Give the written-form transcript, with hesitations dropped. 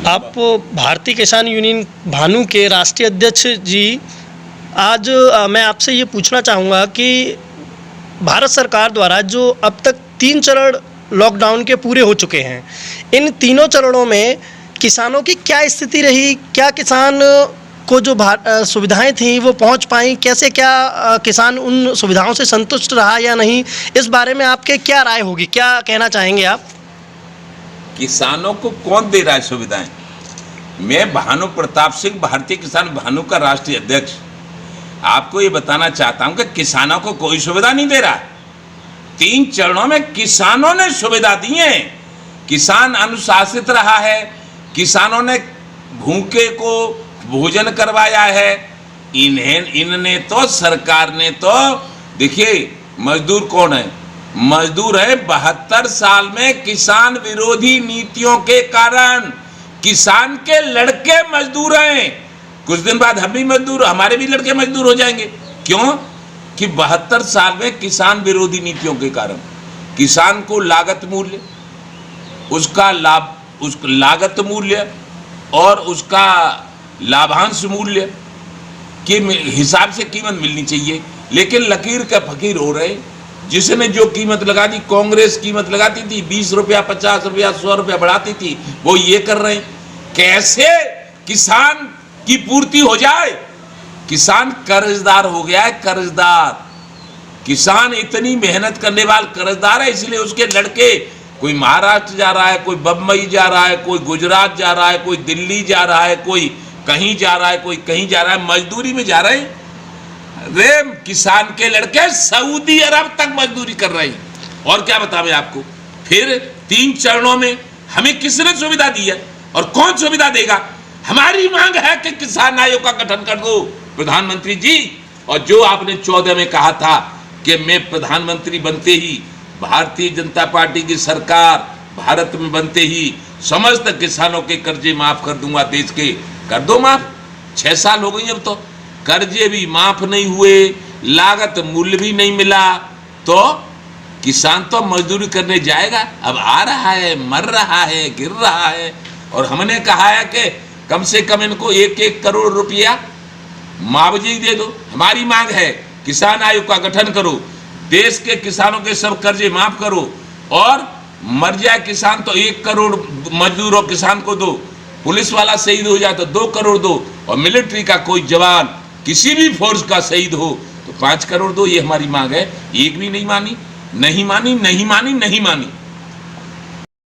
आप भारतीय किसान यूनियन भानु के राष्ट्रीय अध्यक्ष जी, आज मैं आपसे ये पूछना चाहूँगा कि भारत सरकार द्वारा जो अब तक 3 चरण लॉकडाउन के पूरे हो चुके हैं, इन तीनों चरणों में किसानों की क्या स्थिति रही? क्या किसान को जो सुविधाएं थीं वो पहुंच पाई? कैसे क्या किसान उन सुविधाओं से संतुष्ट रहा या नहीं? इस बारे में आपके क्या राय होगी, क्या कहना चाहेंगे आप? किसानों को कौन दे रहा है सुविधाएं? मैं भानु प्रताप सिंह, भारतीय किसान भानु का राष्ट्रीय अध्यक्ष, आपको ये बताना चाहता हूं कि किसानों को कोई सुविधा नहीं दे रहा। 3 चरणों में किसानों ने सुविधा दी है। किसान अनुशासित रहा है, किसानों ने भूखे को भोजन करवाया है। इनने तो, सरकार ने तो, देखिए मजदूर कौन है? मजदूर है 72 साल में किसान विरोधी नीतियों के कारण किसान के लड़के मजदूर हैं। कुछ दिन बाद हम भी मजदूर, हमारे भी लड़के मजदूर हो जाएंगे। क्यों? कि 72 साल में किसान विरोधी नीतियों के कारण किसान को लागत मूल्य, उसका लाभ, उस लागत मूल्य और उसका लाभांश मूल्य के हिसाब से कीमत मिलनी चाहिए, लेकिन लकीर का फकीर हो रहे। जिसने जो कीमत लगा दी, कांग्रेस कीमत लगाती थी 20 रुपया, 50 रुपया, 100 रुपया बढ़ाती थी, वो ये कर रहे हैं। कैसे किसान की पूर्ति हो जाए? किसान कर्जदार हो गया है, कर्जदार। किसान इतनी मेहनत करने वाला कर्जदार है, इसलिए उसके लड़के कोई महाराष्ट्र जा रहा है, कोई बम्बई जा रहा है, कोई गुजरात जा रहा है, कोई दिल्ली जा रहा है, कोई कहीं जा रहा है, कोई कहीं जा रहा है, मजदूरी में जा रहे हैं। रे किसान के लड़के सऊदी अरब तक मजदूरी कर रहे हैं। और क्या बतावें आपको? फिर 3 चरणों में हमें किसने सुविधा दी है और कौन सुविधा देगा? हमारी मांग है कि किसान आयोग का गठन कर दो प्रधानमंत्री जी। और जो आपने 14 में कहा था कि मैं प्रधानमंत्री बनते ही, भारतीय जनता पार्टी की सरकार भारत में बनते ही समस्त किसानों के कर्जे माफ कर दूंगा देश के, कर दो माफ। 6 साल हो गई, अब तो कर्जे भी माफ नहीं हुए, लागत मूल्य भी नहीं मिला, तो किसान तो मजदूरी करने जाएगा। अब आ रहा है, मर रहा है, गिर रहा है। और हमने कहा है कि कम से कम इनको 1-1 करोड़ रुपया मुआवजे दे दो। हमारी मांग है किसान आयोग का गठन करो, देश के किसानों के सब कर्जे माफ करो, और मर जाए किसान तो 1 करोड़ मजदूर और किसान को दो। पुलिस वाला शहीद हो जाए तो 2 करोड़ दो, और मिलिट्री का कोई जवान किसी भी फोर्स का शहीद हो तो 5 करोड़ दो। ये हमारी मांग है। एक भी नहीं मानी, नहीं मानी, नहीं मानी, नहीं मानी।